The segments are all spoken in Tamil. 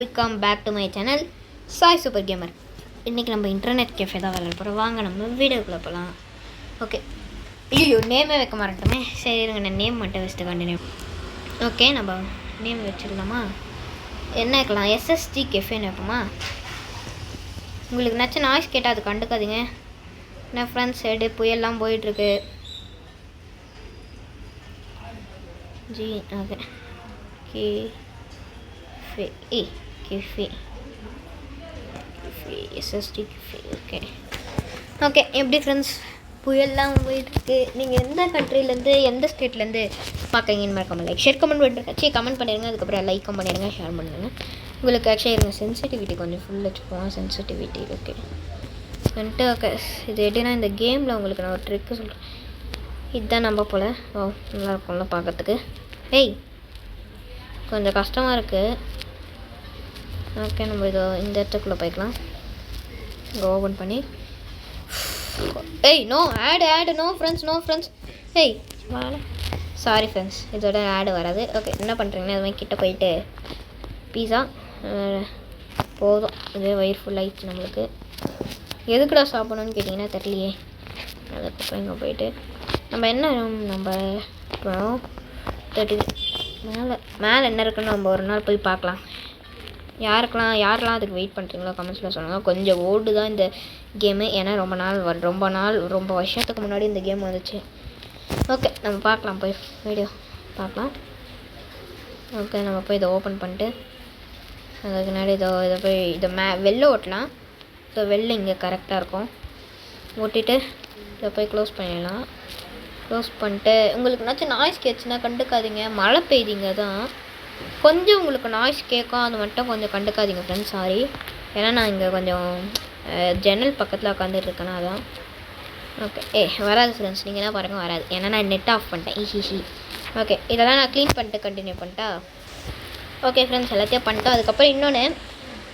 Welcome back to my channel Sai super gamer. இன்றைக்கி நம்ம இன்டர்நெட் கேஃபே தான் விளையாட போகிறோம். வாங்க நம்ம வீடியோக்குள்ளே போகலாம். ஓகே, ஐயோ நேமே வைக்க மாட்டேமே. சரி இருங்க, நான் நேம் மட்டும் வச்சுட்டு கண்டினியூ. ஓகே, நம்ம நேம் வச்சுக்கலாமா? என்ன வைக்கலாம்? எஸ்எஸ்டி கெஃபேன்னு வைப்போமா? உங்களுக்கு நச்ச நாய்ஸ் கேட்டால் அது கண்டுக்காதீங்க. என்ன ஃப்ரெண்ட்ஸ், சைடு புயல்லாம் போயிட்டுருக்கு. Ji okay cafe cafe SST cafe. Okay எப்படி ஃப்ரெண்ட்ஸ், புயல்லாம் போயிட்டுருக்கு. நீங்கள் எந்த கண்ட்ரிலேருந்து எந்த ஸ்டேட்லேருந்து பார்க்குறீங்கன்னு மறக்காமல் லைக் ஷேர் கமெண்ட் பண்ணிட்டு கமெண்ட் பண்ணிடுங்க. அதுக்கப்புறம் லைக்கும் பண்ணிடுங்க, ஷேர் பண்ணிடுங்க. உங்களுக்கு ஆக்சுவலாக இருங்க சென்சிட்டிவிட்டி கொஞ்சம் ஃபுல் வச்சுப்போம். சென்சிட்டிவிட்டி ஓகே வந்துட்டு. ஓகே, இது எப்படின்னா இந்த கேமில் உங்களுக்கு நான் ஒரு ட்ரிக்கு சொல்கிறேன். இதுதான் நம்ம போல். ஓ நல்லா இருக்கும்ல பார்க்கறதுக்கு. ஏய் கொஞ்சம் கஷ்டமாக இருக்குது. ஓகே, நம்ம இதோ இந்த இடத்துக்குள்ளே போய்க்கலாம். இங்கே ஓப்பன் பண்ணி ஏய் நோ ஆடு நோ ஃப்ரெண்ட்ஸ் ஏய் வாழ. சாரி ஃப்ரெண்ட்ஸ், இதோட ஆடு வராது. ஓகே, என்ன பண்ணுறீங்கன்னா அது மாதிரி கிட்டே போயிட்டு பீஸா போதும். இது வயிறு ஃபுல் ஆயிடுச்சு நம்மளுக்கு. எதுக்குடா சாப்பிடணும்னு கேட்டிங்கன்னா தெரியலையே. அதுக்கப்புறம் இங்கே போயிட்டு நம்ம என்ன நம்ம அப்புறம் மேலே என்ன இருக்குன்னு நம்ம ஒரு நாள் போய் பார்க்கலாம். யாரெல்லாம் அதுக்கு வெயிட் பண்ணுறீங்களோ கமெண்ட்ஸில் சொல்லுங்கள். கொஞ்சம் ஓடு தான் இந்த கேமு, ஏன்னா ரொம்ப வருஷத்துக்கு முன்னாடி இந்த கேம் வந்துச்சு. ஓகே, நம்ம பார்க்கலாம், போய் வீடியோ பார்க்கலாம். ஓகே, நம்ம போய் இதை ஓப்பன் பண்ணிட்டு அதுக்கு முன்னாடி இதை போய் வெளில ஓட்டலாம். ஸோ வெளில இங்கே கரெக்டாக இருக்கும். ஓட்டிட்டு இதை போய் க்ளோஸ் பண்ணிடலாம். க்ளோஸ் பண்ணிட்டு உங்களுக்கு என்னாச்சும் நாய்ஸ் கேட்சுன்னா கண்டுக்காதீங்க. மழை பெய்திங்க தான் கொஞ்சம் உங்களுக்கு நாய்ஸ் கேட்கும், அது மட்டும் கொஞ்சம் கண்டுக்காதீங்க ஃப்ரெண்ட்ஸ். சாரி, ஏன்னா நான் இங்கே கொஞ்சம் ஜன்னல் பக்கத்தில் உட்காந்துட்ருக்கேன்னா அதான். ஓகே வராது ஃப்ரெண்ட்ஸ், நீங்கள் என்ன பாருங்கள் வராது, ஏன்னா நான் நெட் ஆஃப் பண்ணிட்டேன். ஈஸி. ஓகே, இதெல்லாம் நான் க்ளீன் பண்ணிட்டு கண்டினியூ பண்ணிட்டா. ஓகே ஃப்ரெண்ட்ஸ், எல்லாத்தையும் பண்ணிட்டோம். அதுக்கப்புறம் இன்னொன்று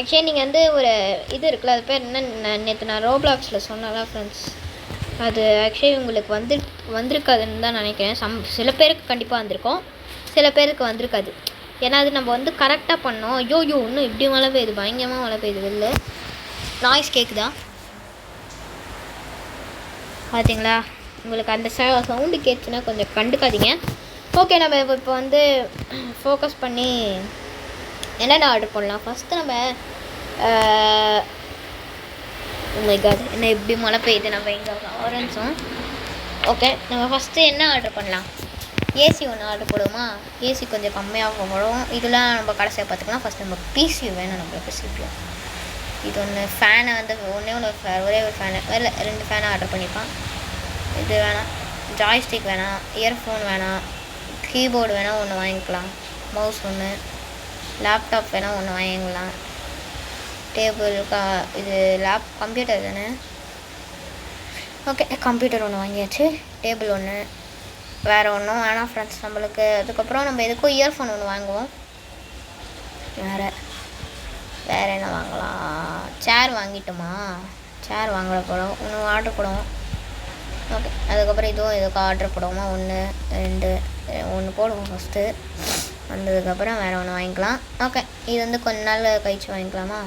ஆக்சுவலி நீங்கள் வந்து ஒரு இது இருக்குல்ல, அது பேர் என்ன, நேற்று நான் ரோப்ளாக்ஸில் சொன்னதான் ஃப்ரெண்ட்ஸ். அது ஆக்சுவலி உங்களுக்கு வந்திருக்காதுன்னு தான் நினைக்கிறேன். சில பேருக்கு கண்டிப்பாக வந்திருக்கோம், சில பேருக்கு வந்திருக்காது. ஏன்னா அது நம்ம வந்து கரெக்டாக பண்ணோம். ஐயோ இன்னும் இப்படி மழை பெய்யுது, பயங்கரமாக மழை பெய்யுது. வெளில நாய்ஸ் கேட்குதா பார்த்தீங்களா? உங்களுக்கு அந்த சவுண்டு கேட்டுச்சுன்னா கொஞ்சம் கண்டுக்காதீங்க. ஓகே, நம்ம இப்போ வந்து ஃபோக்கஸ் பண்ணி என்னென்ன ஆர்டர் பண்ணலாம். ஃபஸ்ட்டு நம்ம என்ன எப்படி மழை பெய்யுது, நம்ம இங்கே ஆரஞ்சும். ஓகே, நம்ம ஃபஸ்ட்டு என்ன ஆர்டர் பண்ணலாம்? ஏசி ஒன்று ஆர்டர் போடுவோமா? ஏசி கொஞ்சம் கம்மியாக போடும். இதெல்லாம் நம்ம கடைசியாக பார்த்துக்கலாம். ஃபஸ்ட் நம்ம பிசி வேணும் நம்மளுக்கு. சிபிஎம் இது ஒன்று. ஃபேனை வந்து ஒரே ஒரு ஃபேனு இல்லை 2 ஃபேனை ஆர்டர் பண்ணிப்பான். இது வேணாம், ஜாய்ஸ்டிக் வேணாம், இயர்ஃபோன் வேணாம், கீபோர்டு வேணால் ஒன்று வாங்கிக்கலாம், மவுஸ் ஒன்று, லேப்டாப் வேணால் ஒன்று வாங்கிக்கலாம், டேபிள் இது கம்ப்யூட்டர் தானே. ஓகே, கம்ப்யூட்டர் ஒன்று வாங்கியாச்சு, டேபிள் ஒன்று, வேறு ஒன்றும் வேணாம் ஃப்ரெண்ட்ஸ் நம்மளுக்கு. அதுக்கப்புறம் நம்ம எதுக்கும் இயர்ஃபோன் ஒன்று வாங்குவோம். வேறு என்ன வாங்கலாம்? சேர் வாங்கிட்டோமா? சேர் வாங்கல போடும், ஒன்று ஆர்டர் போடுவோம். ஓகே, அதுக்கப்புறம் இதுக்கும் ஆர்டர் போடுவோமா? 1 2 போடுவோம் ஃபஸ்ட்டு. வந்ததுக்கப்புறம் வேறு ஒன்று வாங்கிக்கலாம். ஓகே, இது வந்து கொஞ்ச நாள் கழிச்சு வாங்கிக்கலாமா?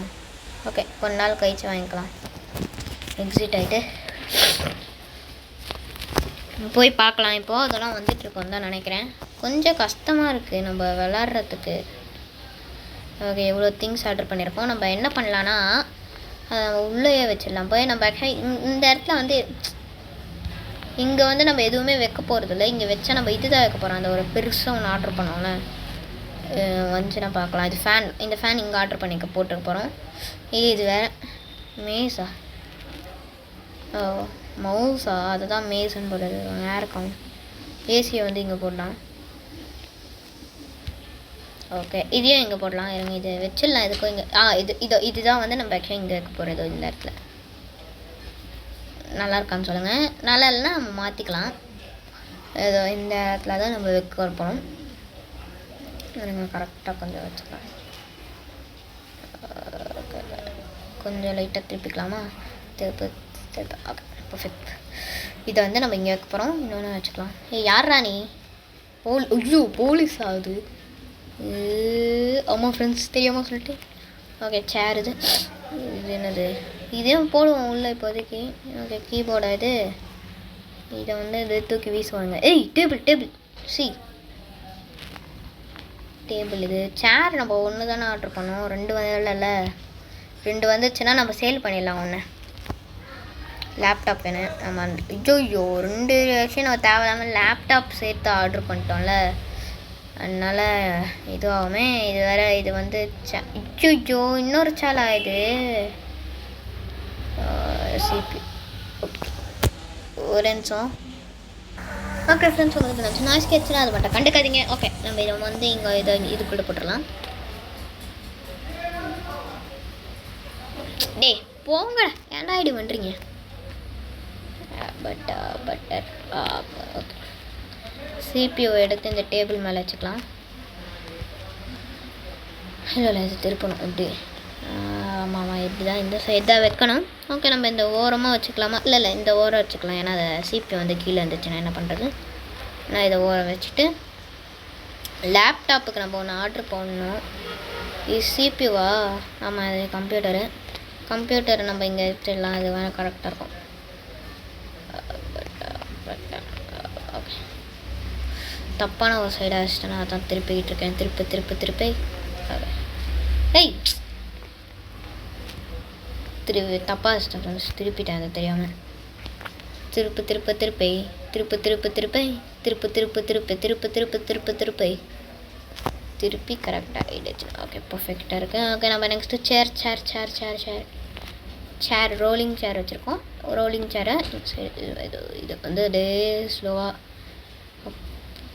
ஓகே, கொஞ்ச நாள் கழிச்சு வாங்கிக்கலாம். எக்ஸிட் ஆகிட்டு போய் பார்க்கலாம். இப்போது அதெல்லாம் வந்துட்டுருக்கோம் தான் நினைக்கிறேன். கொஞ்சம் கஷ்டமாக இருக்குது நம்ம விளாட்றதுக்கு. ஓகே, இவ்வளோ திங்ஸ் ஆர்டர் பண்ணியிருக்கோம். நம்ம என்ன பண்ணலான்னா உள்ளேயே வச்சிடலாம். போய் நம்ம இந்த இடத்துல வந்து இங்கே வந்து நம்ம எதுவுமே வைக்க போகிறதில்ல. இங்கே வச்சா நம்ம இதுதான் வைக்க போகிறோம். அந்த ஒரு பெருசாக ஒன்று ஆர்டர் பண்ணோம்ல, வந்துச்சுன்னா பார்க்கலாம். இது ஃபேன், இந்த ஃபேன் இங்கே ஆர்டர் பண்ணிக்க போட்டுக்க போகிறோம். இது வேறு மேஸா? ஓ மவுஸா? அதுதான் மேஸ்ன்னு போடுறது. நேரம் ஏசியை வந்து இங்கே போடலாம். ஓகே, இதையும் இங்கே போடலாம். இருங்க, இது வச்சிடலாம். இதுக்கும் இங்கே இதுதான் வந்து நம்ம ஆக்சுவலாக இங்கே வைக்க போகிறது. இந்த இடத்துல நல்லா இருக்கான்னு சொல்லுங்கள். நல்லா இல்லைன்னா நம்ம மாற்றிக்கலாம். ஏதோ இந்த இடத்துல தான் நம்ம வைக்க போகிறோம். இருங்க, கரெக்டாக கொஞ்சம் வச்சுக்கலாம். கொஞ்சம் லைட்டாக திருப்பிக்கலாமா? திருப்பி ஓகே பர்ஃபெக்ட். இதை வந்து நம்ம இங்கே வைக்க போகிறோம். இன்னொன்று வச்சுக்கலாம். யார் நீ? ஐயோ போலீஸ் ஆகுது. ஆமாம் ஃப்ரெண்ட்ஸ், தெரியாமல் சொல்லிட்டு ஓகே சேர் இது என்னது இதே போடுவோம் உள்ளே இப்போதைக்கு. ஓகே கீபோர்டா இது. இதை வந்து இது தூக்கி வீசுவாங்க. ஏய் டேபிள் சி டேபிள். இது சேர் நம்ம ஒன்று தானே ஆர்டர் பண்ணோம், 2 வரல. 2 வந்துச்சுன்னா நம்ம சேல் பண்ணிடலாம் ஒன்று. லேப்டாப் வேணும். ஆமாம் ஐயோ 2 விஷயம் நம்ம தேவையில்லாமல் லேப்டாப் சேர்த்து ஆர்டர் பண்ணிட்டோம்ல, அதனால் இதுவாகுமே. இது வேறு இது வந்து ஐயோ இன்னொரு சேலா இது சிபி. ஒரு நிமிஷம். ஓகே ஃப்ரெண்ட்ஸ், உங்களுக்கு நாய்ஸ் கேட்சுன்னா அது மட்டும் கண்டுக்காதீங்க. ஓகே நம்ம இதை வந்து இங்கே இதுக்குள்ளே போட்டுடலாம். டே போங்க, ஏன்டா ஐடி பண்ணுறீங்க? Butter okay. சிபியூ எடுத்து இந்த டேபிள் மேலே வச்சுக்கலாம். இல்லை இது திருப்பணும் இப்படி. ஆமாம் இப்படி தான் இந்த சைடு தான் வைக்கணும். ஓகே நம்ம இந்த ஓரமாக வச்சுக்கலாமா? இல்லை இந்த ஓரம் வச்சுக்கலாம், ஏன்னா அதை சிபி வந்து கீழே இருந்துச்சுன்னா என்ன பண்ணுறது. நான் இதை ஓரம் வச்சுட்டு லேப்டாப்புக்கு நம்ம ஒன்று ஆர்டர் பண்ணணும். இது சிபியூவா? ஆமாம் இது கம்ப்யூட்டரை நம்ம இங்கே வச்சிடலாம், அது வேணால் கரெக்டாக இருக்கும். ஓகே தப்பான ஒரு சைடாக வச்சுட்டேன்னா அதான் திருப்பிக்கிட்டு இருக்கேன். திருப்பி ஏய் தப்பாக வச்சுட்டேன் ஃப்ரெண்ட்ஸ், திருப்பிட்டேன் அது தெரியாமல். திருப்பி கரெக்டாக ஆகிடுச்சு. ஓகே பர்ஃபெக்டாக இருக்குது. ஓகே நம்ம நெக்ஸ்ட்டு சேர் ரோலிங் சேர் வச்சுருக்கோம். ரோலிங் சேரை இது வந்து அப்படியே ஸ்லோவாக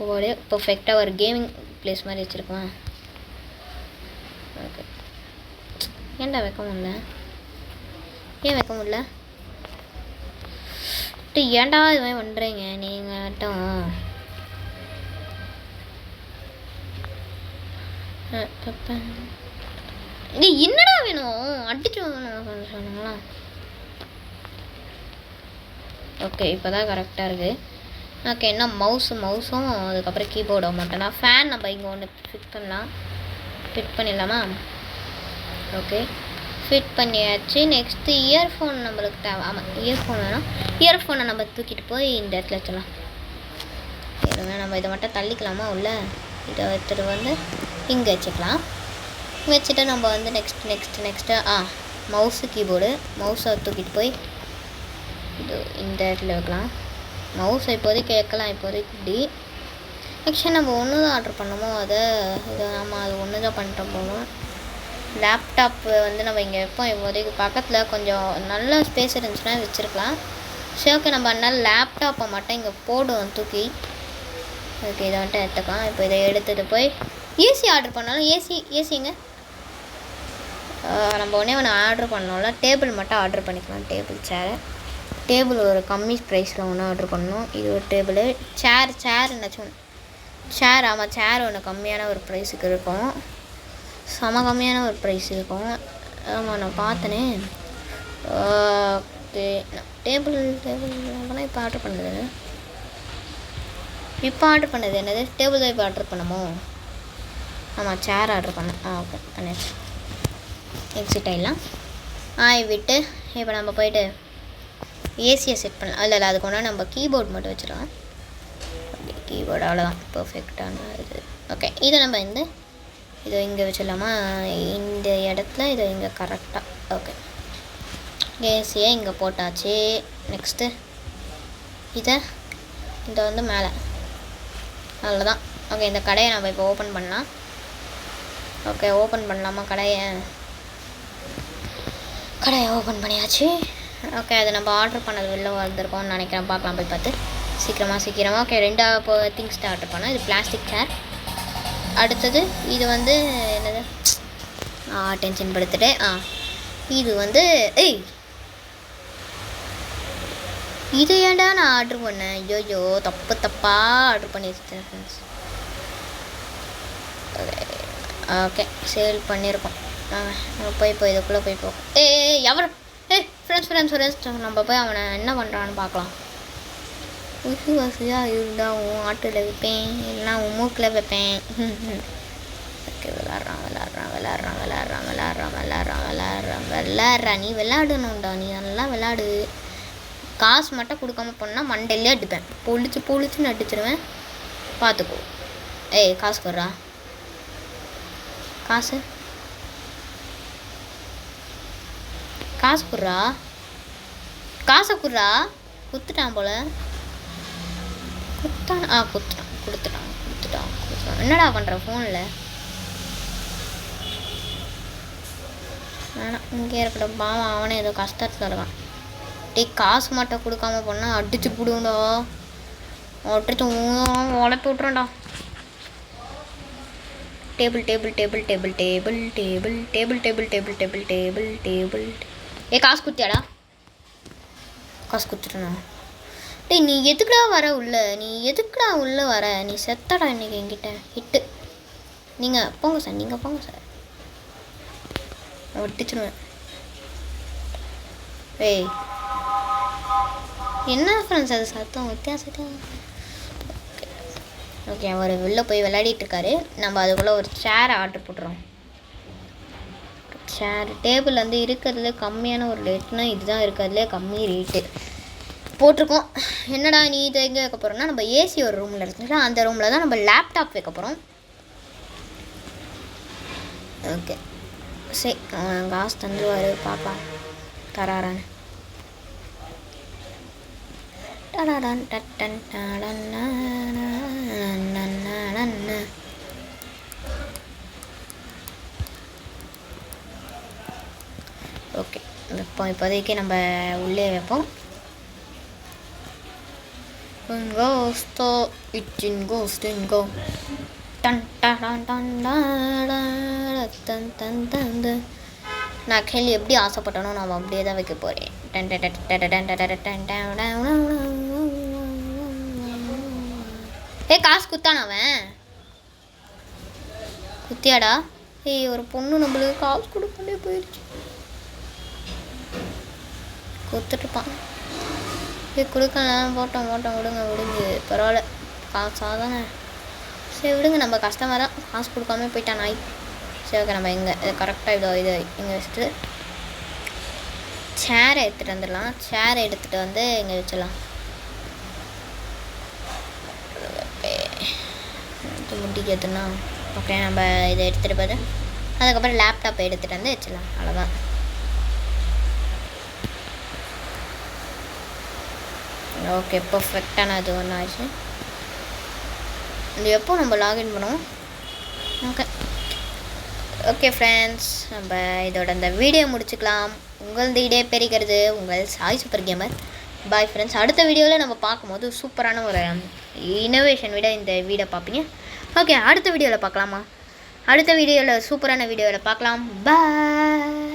அப்படியே பர்ஃபெக்டாக ஒரு கேமிங் ப்ளேஸ் மாதிரி வச்சுருக்கோம். ஓகே ஏன்டா வைக்க முடியல? ஏன் வைக்க முடியல? ஏன்டா இது மாதிரி பண்ணுறீங்க நீங்கள் மட்டும்? என்னடா வேணும்? அடிச்சு சொன்னாங்களா? ஓகே இப்போ தான் கரெக்டாக இருக்குது. ஓகே என்ன மவுஸும் அதுக்கப்புறம் கீபோர்டும் மட்டும் தான். ஃபேன் நம்ம இங்கே ஒன்று ஃபிட் பண்ணிடலாமா? ஓகே ஃபிட் பண்ணியாச்சு. நெக்ஸ்ட்டு இயர்ஃபோன் நம்மளுக்கு தேவை. ஆமாம் இயர்ஃபோன் வேணும். இயர்ஃபோனை நம்ம தூக்கிட்டு போய் இந்த இடத்துல வச்சிடலாம். இருங்க நம்ம இதை மட்டும் தள்ளிக்கலாமா உள்ள? இதை எடுத்துகிட்டு வந்து இங்கே வச்சுக்கலாம். வச்சுட்டு நம்ம வந்து நெக்ஸ்ட்டு மவுஸு மவுஸை தூக்கிட்டு போய் இது இந்த இடத்துல வைக்கலாம். மவுஸை இப்போதைக்கு வைக்கலாம். இப்போதைக்கு இப்படி ஆக்சுவலி நம்ம ஒன்று தான் ஆர்டர் பண்ணோமோ இது நம்ம அது ஒன்று தான் பண்ணிட்டு போவோம். லேப்டாப்பு வந்து நம்ம இங்கே வைப்போம். இப்போதைக்கு பக்கத்தில் கொஞ்சம் நல்ல ஸ்பேஸ் இருந்துச்சுன்னா வச்சுருக்கலாம். சரி ஓகே நம்ம அதனால் லேப்டாப்பை மட்டும் இங்கே போடுவோம் தூக்கி. ஓகே இதை மட்டும் எடுத்துக்கலாம். இப்போ இதை எடுத்துகிட்டு போய் ஏசி ஆர்டர் பண்ணாலும் ஏசிங்க நம்ம ஒன்று ஆர்டர் பண்ணோம்ல. டேபிள் மட்டும் ஆர்டர் பண்ணிக்கலாம். டேபிள் ஒரு கம்மி ப்ரைஸில் ஒன்று ஆர்டர் பண்ணணும். இது ஒரு டேபிள். சேர் என்னாச்சும் சேர். ஆமாம் சேர் ஒன்று கம்மியான ஒரு ப்ரைஸுக்கு இருக்கும். செம கம்மியான ஒரு ப்ரைஸ் இருக்கும். ஆமாம் நான் பார்த்தனே. ஓகே டேபிள் நம்மளாம் இப்போ ஆர்டர் பண்ணது என்னது? டேபிள் தான் இப்போ ஆர்டர் பண்ணமோ? ஆமாம் சேர் ஆர்டர் பண்ணேன். ஓகே பண்ணிடுச்சு. எக்ஸிட் ஆகிடலாம். விட்டு இப்போ நம்ம போய்ட்டு ஏசியை செட் பண்ணலாம். இல்லை அதுக்கு ஒன்றா நம்ம கீபோர்டு மட்டும் வச்சிடலாம். ஓகே கீபோர்டு அவ்வளோதான் பர்ஃபெக்டான இது. ஓகே இதை நம்ம இதை இங்கே வச்சிடலாமா? இந்த இடத்துல இதை இங்கே கரெக்டாக. ஓகே ஏசியை இங்கே போட்டாச்சு. நெக்ஸ்ட்டு இதை வந்து மேலே அவ்வளோதான். ஓகே இந்த கடையை நம்ம இப்போ ஓப்பன் பண்ணலாம். ஓகே ஓப்பன் பண்ணலாமா? கடையை ஓப்பன் பண்ணியாச்சு. ஓகே அது நம்ம ஆர்டர் பண்ணது வெளில வந்திருக்கோம்னு நினைக்கிறேன். பார்க்கலாம் போய் பார்த்து சீக்கிரமாக. ஓகே 2 திங்ஸ் ஆர்டர் பண்ணோம். இது பிளாஸ்டிக் சேர். அடுத்தது இது வந்து என்னது? டென்ஷன் படுத்துட்டு இது வந்து இது ஏன்டா நான் ஆர்டர் பண்ணேன்? ஐயோ தப்பாக ஆர்டர் பண்ணி வச்சுட்டேன் ஃப்ரெண்ட்ஸ். ஓகே சேல் பண்ணியிருக்கோம். நம்ம போய் இதுக்குள்ளே போய் போகும். ஃப்ரெண்ட்ஸ் நம்ம போய் அவனை என்ன பண்ணுறான்னு பார்க்கலாம். வசதியாக இருந்தால் உன் ஆட்டில் வைப்பேன், இல்லைனா உன் மூக்கில் வைப்பேன். ஓகே விளாட்றான். நீ விளாடணும்டா, நீ நல்லா விளாடு. காசு மட்டும் கொடுக்காம போனால் மண்டையிலே அடிப்பேன். பொழிச்சுன்னு அடிச்சிடுவேன், பார்த்துக்கோ. ஏய் காசு கொடுறா, காசு கொடுறா, காசை கொடுறா. குத்துட்டான் போல, கொடுத்துட்டான். என்னடா பண்ணுற ஃபோனில்? வேணாம், இங்கே இருக்கட்டும். பாவம், அவனே ஏதோ கஷ்டத்தில் இருக்கான். காசு மட்டும் கொடுக்காம போனால் அடிச்சு போடுவோண்டா, அடிச்சு உழப்பி விட்றோண்டா. டேபிள். ஏ காசு குத்தியாடா? காசு குத்துட்டா. டேய் நீ எதுக்குடா வர உள்ள? நீ செத்தடா இன்னைக்கு என்கிட்ட. ஹிட்டு. நீங்கள் போங்க சார், ஒட்டிச்சிடுவேன். ஏய் என்ன ஃப்ரெண்ட்ஸ் அது சத்தம் வித்தியாசம்? ஓகே அவர் வெளில போய் விளையாடிட்டு இருக்காரு. நம்ம அதுக்குள்ளே ஒரு சேரை ஆர்டர் போட்டுறோம். டேபிள் வந்து இருக்கிறதுல கம்மியான ஒரு ரேட்னா இதுதான் இருக்கிறதுல கம்மி ரேட்டு போட்டிருக்கோம். என்னடா நீ இதை எங்கே வைக்க போகிறோம்னா, நம்ம ஏசி ஒரு ரூமில் இருக்குங்களா, அந்த ரூமில் தான் நம்ம லேப்டாப் வைக்க போகிறோம். ஓகே சரி, காசு தந்துடுவார், பாப்பா தராரான்னு. ஓகே இப்போதைக்கு நம்ம உள்ளே வைப்போம். நான் கேள்வி எப்படி ஆசைப்பட்டனோ நான் அப்படியே தான் வைக்க போகிறேன். காசு குத்தான அவன்? குத்தியாடா? ஒரு பொண்ணு நம்மளுக்கு காசு கொடுக்கவே போயிடுச்சு. கொடுத்துட்டுப்பான். கொடுக்கலாம், போட்டோம் விடுங்க, பரவாயில்ல, காசாக தானே. சரி விடுங்க, நம்ம கஷ்டமாக தான், காசு கொடுக்காம போயிட்டான் நாய். சரி ஓகே, நம்ம இங்கே கரெக்டாக இதை இங்கே வச்சுட்டு சேரை எடுத்துகிட்டு வந்துடலாம். சேரை எடுத்துகிட்டு வந்து இங்கே வச்சிடலாம். முடிக்கிறதுனா ஓகே, நம்ம இதை எடுத்துகிட்டு போது அதுக்கப்புறம் லேப்டாப்பை எடுத்துகிட்டு வந்து வச்சிடலாம். அவ்வளோதான். ஓகே பர்ஃபெக்டான அது ஒன்று ஆச்சு. இது எப்போ நம்ம லாகின் பண்ணுவோம்? ஓகே ஃப்ரெண்ட்ஸ், நம்ம இதோட இந்த வீடியோ முடிச்சுக்கலாம். உங்களது இடே பெருகிறது உங்கள் Sai super gamer. Bye friends. அடுத்த வீடியோவில் நம்ம பார்க்கும்போது சூப்பரான ஒரு இனோவேஷன் இந்த வீடியோ பார்ப்பீங்க. ஓகே, அடுத்த வீடியோவில் பார்க்கலாமா? அடுத்த வீடியோவில் சூப்பரான வீடியோவில் பார்க்கலாம். பாய்.